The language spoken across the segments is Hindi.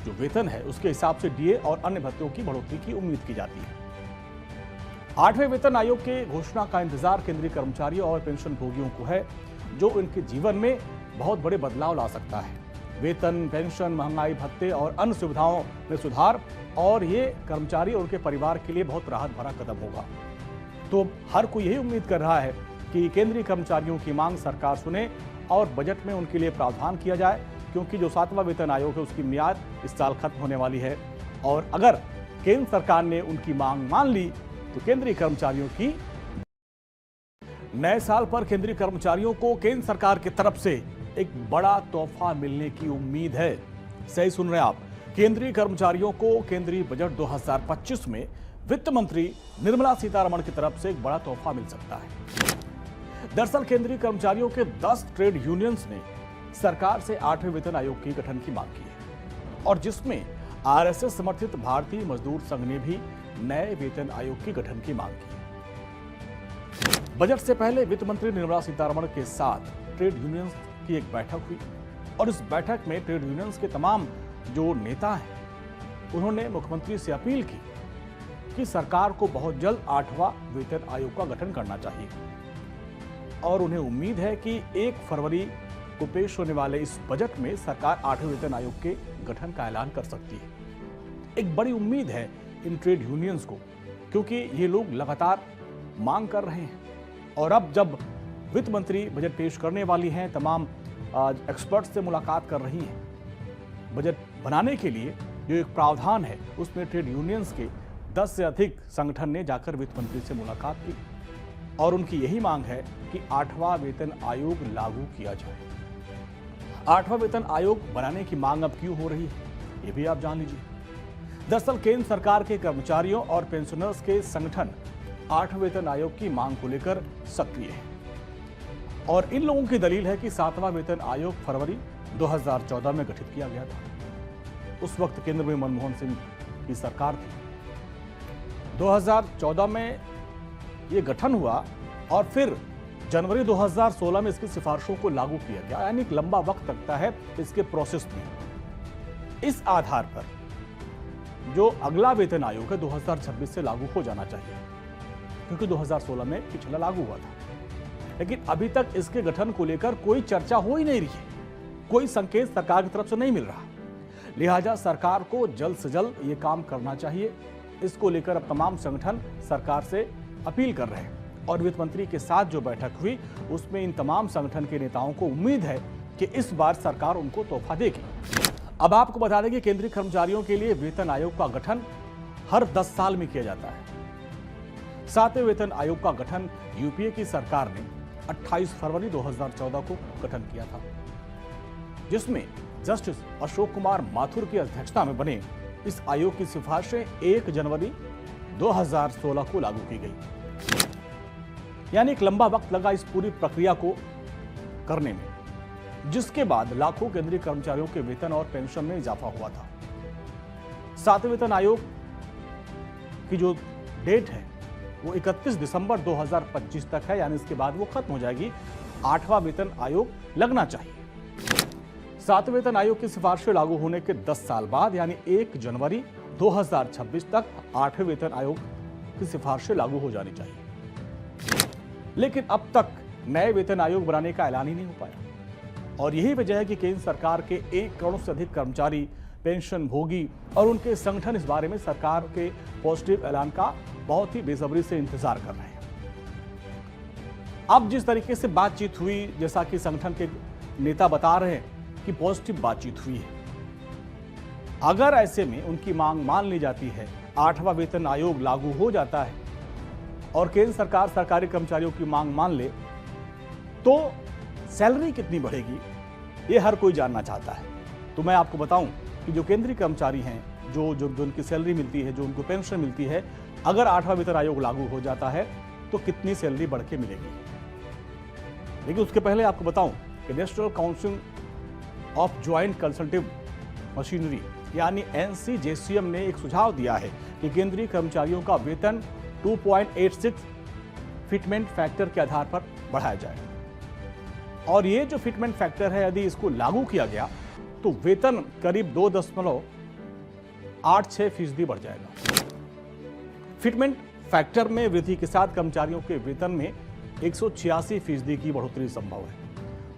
जो वेतन है उसके हिसाब से डीए और अन्य भत्तों की बढ़ोतरी की उम्मीद की जाती है। 8वें वेतन आयोग के घोषणा का इंतजार केंद्रीय कर्मचारियों और पेंशन भोगियों को है, जो उनके जीवन में बहुत बड़े बदलाव ला सकता है। वेतन, पेंशन, महंगाई भत्ते और अन्य सुविधाओं में सुधार, और ये कर्मचारी और उनके परिवार के लिए बहुत राहत भरा कदम होगा। तो हर कोई यही उम्मीद कर रहा है कि केंद्रीय कर्मचारियों की मांग सरकार सुने और बजट में उनके लिए प्रावधान किया जाए, क्योंकि जो 7वां वेतन आयोग है उसकी मियाद इस साल खत्म होने वाली है। और अगर केंद्र सरकार ने उनकी मांग मान ली तो केंद्रीय कर्मचारियों की नए साल पर केंद्रीय कर्मचारियों को केंद्र सरकार की तरफ से एक बड़ा तोहफा मिलने की उम्मीद है। सही सुन रहे हैं आप, केंद्रीय कर्मचारियों को केंद्रीय बजट 2025 में वित्त मंत्री निर्मला सीतारमण की तरफ से एक बड़ा तोहफा मिल सकता है। दरअसल केंद्रीय कर्मचारियों के 10 ट्रेड यूनियंस ने सरकार से 8वें वेतन आयोग के गठन की मांग की है, और जिसमें आरएसएस समर्थित भारतीय मजदूर संघ ने भी नए वेतन आयोग के गठन की मांग की है। बजट से पहले वित्त मंत्री निर्मला सीतारमण के साथ ट्रेड यूनियंस की एक बैठक हुई, और इस बैठक में ट्रेड यूनियंस के तमाम जो नेता हैं उन्होंने मुख्यमंत्री से अपील की कि सरकार को बहुत जल्द 8वां वेतन आयोग का गठन करना चाहिए, और उन्हें उम्मीद है कि 1 फरवरी को पेश होने वाले इस बजट में सरकार 8वें वेतन आयोग के गठन का ऐलान कर सकती है। एक बड़ी उम्मीद है इन ट्रेड यूनियंस को, क्योंकि ये लोग लगातार मांग कर रहे हैं, और अब जब वित्त मंत्री बजट पेश करने वाली हैं, तमाम एक्सपर्ट्स से मुलाकात कर रही हैं, बजट बनाने के लिए जो एक प्रावधान है उसमें ट्रेड यूनियंस के 10 से अधिक संगठन ने जाकर वित्त मंत्री से मुलाकात की, और उनकी यही मांग है कि 8वां वेतन आयोग लागू किया जाए। 8वां वेतन आयोग बनाने की मांग अब क्यों हो रही है, ये भी आप जान लीजिए। दरअसल केंद्र सरकार के कर्मचारियों और पेंशनर्स के संगठन 8वें वेतन आयोग की मांग को लेकर सक्रिय है, और इन लोगों की दलील है कि 7वां वेतन आयोग फरवरी 2014 में गठित किया गया था। उस वक्त केंद्र में मनमोहन सिंह की सरकार थी। 2014 में ये गठन हुआ, और फिर जनवरी 2016 में इसकी सिफारिशों को लागू किया गया, यानी एक लंबा वक्त लगता है इसके प्रोसेस में। इस आधार पर जो अगला वेतन आयोग है 2026 से लागू हो जाना चाहिए, क्योंकि 2016 में पिछला लागू हुआ था। लेकिन अभी तक इसके गठन को लेकर कोई चर्चा हो ही नहीं रही है, कोई संकेत सरकार की तरफ से नहीं मिल रहा। लिहाजा सरकार को जल्द से जल्द ये काम करना चाहिए। इसको लेकर अब तमाम संगठन सरकार से अपील कर रहे हैं, और वित्त मंत्री के साथ जो बैठक हुई उसमें इन तमाम संगठन के नेताओं को उम्मीद है कि इस बार सरकार उनको तोहफा देगी। अब आपको बता दें कि केंद्रीय कर्मचारियों के लिए वेतन आयोग का गठन हर 10 साल में किया जाता है। 7वें वेतन आयोग का गठन यूपीए की सरकार ने 28 फरवरी 2014 को गठन किया था, जिसमें जस्टिस अशोक कुमार माथुर की अध्यक्षता में बने इस आयोग की सिफारिशें 1 जनवरी 2016 को लागू की गई। यानी एक लंबा वक्त लगा इस पूरी प्रक्रिया को करने में, जिसके बाद लाखों केंद्रीय कर्मचारियों के वेतन और पेंशन में इजाफा हुआ था। 7वें वेतन आयोग की जो डेट है वो 31 दिसंबर 2025 तक है, यानी इसके बाद वो खत्म हो जाएगी। 8वां वेतन आयोग लगना चाहिए। 7वें वेतन आयोग की सिफारिशें लागू होने के 10 साल बाद, यानी 1 जनवरी 2026 तक 8वें वेतन आयोग की सिफारिशें लागू हो जानी चाहिए। लेकिन अब तक नए वेतन आयोग बनाने का ऐलान ही नहीं हो पाया, और यही वजह है कि केंद्र सरकार के 1 करोड़ से अधिक कर्मचारी, पेंशन भोगी और उनके संगठन इस बारे में सरकार के पॉजिटिव ऐलान का बहुत ही बेसब्री से इंतजार कर रहे हैं। अब जिस तरीके से बातचीत हुई, जैसा कि संगठन के नेता बता रहे हैं कि पॉजिटिव बातचीत हुई है, अगर ऐसे में उनकी मांग मान ली जाती है, 8वां वेतन आयोग लागू हो जाता है और केंद्र सरकार सरकारी कर्मचारियों की मांग मान ले, तो सैलरी कितनी बढ़ेगी ये हर कोई जानना चाहता है। तो मैं आपको बताऊं कि जो केंद्रीय कर्मचारी हैं, जो उनकी सैलरी मिलती है, जो उनको पेंशन मिलती है, अगर 8वां वेतन आयोग लागू हो जाता है तो कितनी सैलरी बढ़ के मिलेगी। लेकिन उसके पहले आपको बताऊं कि national council of joint consultative machinery यानी NCJCM ने एक सुझाव दिया है कि केंद्रीय कर्मचारियों का वेतन 2.86 फिटमेंट फैक्टर के आधार पर बढ़ाया जाए, और ये जो फिटमेंट फैक्टर है, यदि इसको लागू किया गया तो वेतन करीब 8-6% बढ़ जाएगा। फिटमेंट फैक्टर में वृद्धि के साथ कर्मचारियों के वेतन में 186% की बढ़ोतरी संभव है।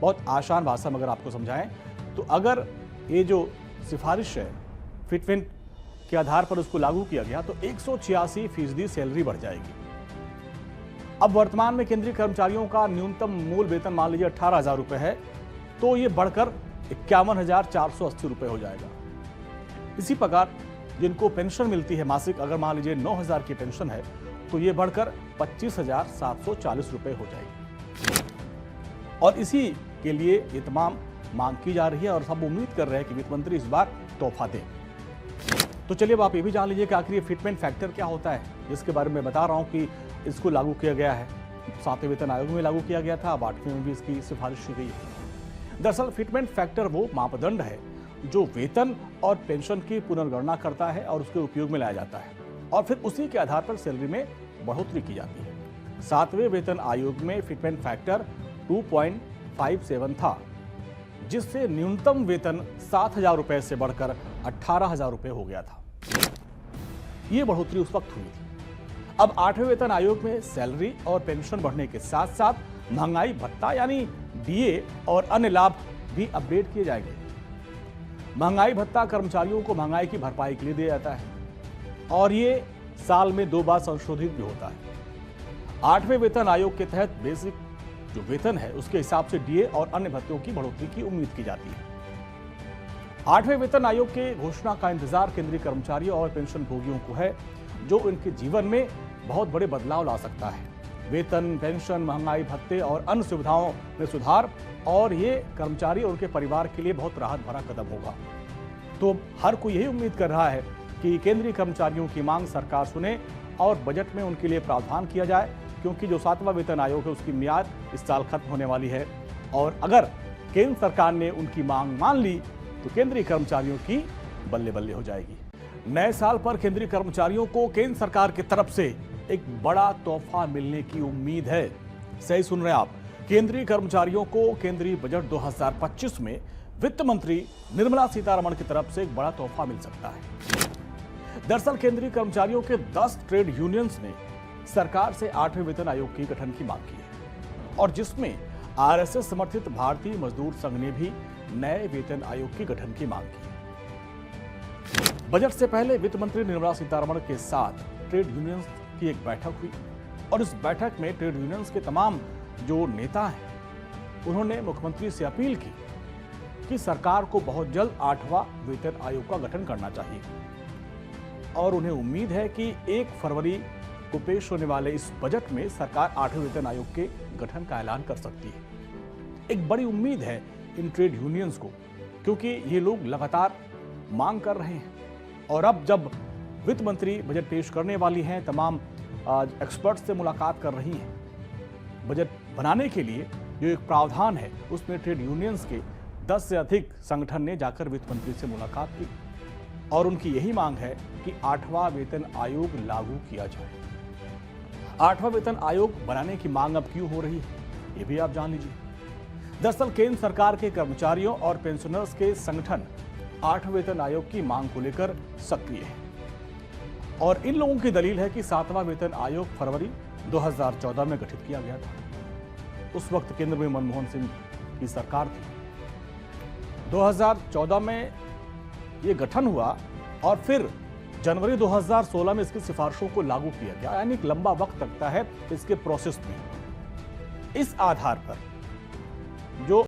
बहुत आसान भाषा में अगर आपको समझाएं तो अगर ये जो सिफारिश है फिटमेंट के आधार पर उसको लागू किया गया तो 186% सैलरी बढ़ जाएगी। अब वर्तमान में केंद्रीय कर्मचारियों का न्यूनतम मूल वेतन मान लीजिए 18,000 रुपए है, तो ये बढ़कर 51,480 रुपए हो जाएगा। इसी प्रकार जिनको पेंशन मिलती है मासिक, अगर मान लीजिए 9,000 की पेंशन है तो ये बढ़कर 25,740 रुपए हो जाएगी। और इसी के लिए ये तमाम मांग की जा रही है और सब उम्मीद कर रहे हैं कि वित्त मंत्री इस बार तोहफा दें। तो चलिए अब आप ये भी जान लीजिए कि आखिर ये फिटमेंट फैक्टर क्या होता है, जिसके बारे में बता रहा हूं कि इसको लागू किया गया है। 7वें वेतन आयोग में लागू किया गया था, अब 8वें में भी इसकी सिफारिश की गई है। दरअसल फिटमेंट फैक्टर वो मापदंड है जो वेतन और पेंशन की पुनर्गणना करता है और उसके उपयोग में लाया जाता है और फिर उसी के आधार पर सैलरी में बढ़ोतरी की जाती है। 7वें वेतन आयोग में फिटमेंट फैक्टर 2.57 था, जिससे न्यूनतम वेतन 7,000 रुपए से बढ़कर 18,000 रुपए हो गया था। यह बढ़ोतरी उस वक्त हुई थी। अब 8वें वेतन आयोग में सैलरी और पेंशन बढ़ने के साथ साथ महंगाई भत्ता यानी डीए और अन्य लाभ भी अपडेट किए जाएंगे। महंगाई भत्ता कर्मचारियों को महंगाई की भरपाई के लिए दिया जाता है और ये साल में 2 बार संशोधित भी होता है। 8वें वेतन आयोग के तहत बेसिक जो वेतन है उसके हिसाब से डीए और अन्य भत्तों की बढ़ोतरी की उम्मीद की जाती है। 8वें वेतन आयोग के घोषणा का इंतजार केंद्रीय कर्मचारियों और पेंशन भोगियों को है, जो उनके जीवन में बहुत बड़े बदलाव ला सकता है। वेतन, पेंशन, महंगाई भत्ते और अन्य सुविधाओं में सुधार, और ये कर्मचारी और उनके परिवार के लिए बहुत राहत भरा कदम होगा। तो हर कोई यही उम्मीद कर रहा है कि केंद्रीय कर्मचारियों की मांग सरकार सुने और बजट में उनके लिए प्रावधान किया जाए, क्योंकि जो 7वां वेतन आयोग है उसकी मियाद इस साल खत्म होने वाली है और अगर केंद्र सरकार ने उनकी मांग मान ली तो केंद्रीय कर्मचारियों की बल्ले बल्ले हो जाएगी। नए साल पर केंद्रीय कर्मचारियों को केंद्र सरकार की तरफ से एक बड़ा तोहफा मिलने की उम्मीद है। सही सुन रहे हैं आप, केंद्रीय कर्मचारियों को केंद्रीय बजट 2025 में वित्त मंत्री निर्मला सीतारमण की तरफ से एक बड़ा तोहफा मिल सकता है। दरअसल केंद्रीय कर्मचारियों के 10 ट्रेड यूनियंस ने सरकार से 8वें वेतन आयोग के गठन की मांग की है और जिसमें आरएसएस समर्थित भारतीय मजदूर संघ ने भी नए वेतन आयोग के गठन की मांग की है। बजट से पहले वित्त मंत्री निर्मला सीतारमण के साथ ट्रेड यूनियंस की एक बैठक हुई और इस बैठक में ट्रेड यूनियंस के तमाम जो नेता हैं उन्होंने मुख्यमंत्री से अपील की कि सरकार को बहुत जल्द 8वां वेतन आयोग का गठन करना चाहिए और उन्हें उम्मीद है कि 1 फरवरी को पेश होने वाले इस बजट में सरकार 8वें वेतन आयोग के गठन का ऐलान कर सकती है। एक बड़ी उम्मीद है इन ट्रेड यूनियंस को, क्योंकि ये लोग लगातार मांग कर रहे हैं और अब जब वित्त मंत्री बजट पेश करने वाली हैं, तमाम एक्सपर्ट से मुलाकात कर रही हैं। बजट बनाने के लिए जो एक प्रावधान है उसमें ट्रेड यूनियंस के 10 से अधिक संगठन ने जाकर वित्त मंत्री से मुलाकात की और उनकी यही मांग है कि 8वां वेतन आयोग लागू किया जाए। 8वां वेतन आयोग बनाने की मांग अब क्यों हो रही है, ये भी आप जान लीजिए। दरअसल केंद्र सरकार के कर्मचारियों और पेंशनर्स के संगठन 8वें वेतन आयोग की मांग को लेकर सक्रिय है और इन लोगों की दलील है कि 7वां वेतन आयोग फरवरी 2014 में गठित किया गया था। उस वक्त केंद्र में मनमोहन सिंह की सरकार थी। 2014 में ये गठन हुआ और फिर जनवरी 2016 में इसकी सिफारिशों को लागू किया गया, यानी एक लंबा वक्त लगता है इसके प्रोसेस में। इस आधार पर जो